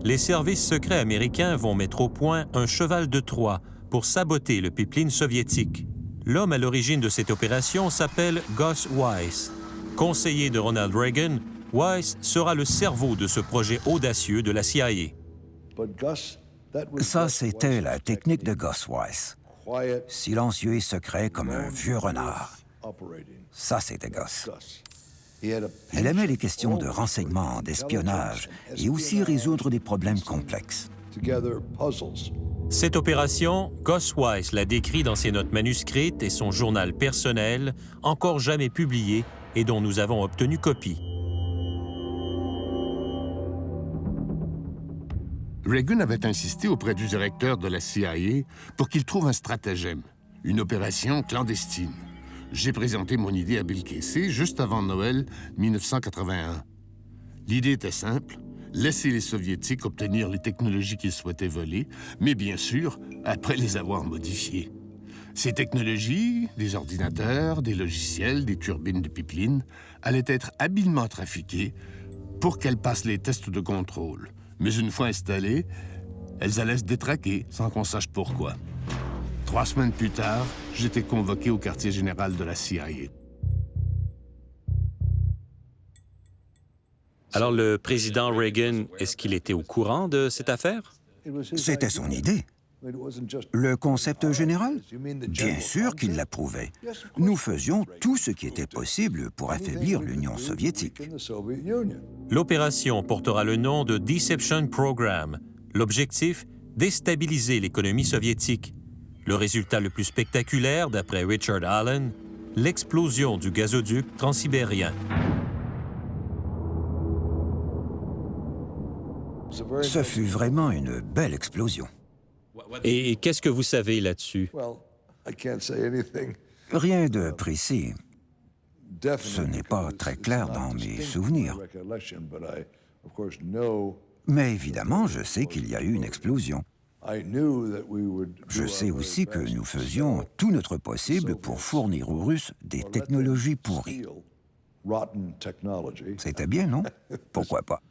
les services secrets américains vont mettre au point un cheval de Troie pour saboter le pipeline soviétique. L'homme à l'origine de cette opération s'appelle Gus Weiss. Conseiller de Ronald Reagan, Weiss sera le cerveau de ce projet audacieux de la CIA. Ça, c'était la technique de Gus Weiss. Silencieux et secret comme un vieux renard. Ça, c'était Gus. Il aimait les questions de renseignement, d'espionnage et aussi résoudre des problèmes complexes. Cette opération, Gus Weiss l'a décrit dans ses notes manuscrites et son journal personnel, encore jamais publié et dont nous avons obtenu copie. Reagan avait insisté auprès du directeur de la CIA pour qu'il trouve un stratagème, une opération clandestine. J'ai présenté mon idée à Bill Casey juste avant Noël 1981. L'idée était simple, laisser les Soviétiques obtenir les technologies qu'ils souhaitaient voler, mais bien sûr, après les avoir modifiées. Ces technologies, des ordinateurs, des logiciels, des turbines de pipeline, allaient être habilement trafiquées pour qu'elles passent les tests de contrôle. Mais une fois installées, elles allaient se détraquer sans qu'on sache pourquoi. 3 semaines plus tard, j'étais convoqué au quartier général de la CIA. Alors le président Reagan, est-ce qu'il était au courant de cette affaire? C'était son idée. Le concept général? Bien sûr qu'il l'approuvait. Nous faisions tout ce qui était possible pour affaiblir l'Union soviétique. L'opération portera le nom de Deception Program. L'objectif, déstabiliser l'économie soviétique. Le résultat le plus spectaculaire, d'après Richard Allen, l'explosion du gazoduc transsibérien. Ce fut vraiment une belle explosion. Et qu'est-ce que vous savez là-dessus? Rien de précis. Ce n'est pas très clair dans mes souvenirs. Mais évidemment, je sais qu'il y a eu une explosion. Je sais aussi que nous faisions tout notre possible pour fournir aux Russes des technologies pourries. C'était bien, non? Pourquoi pas?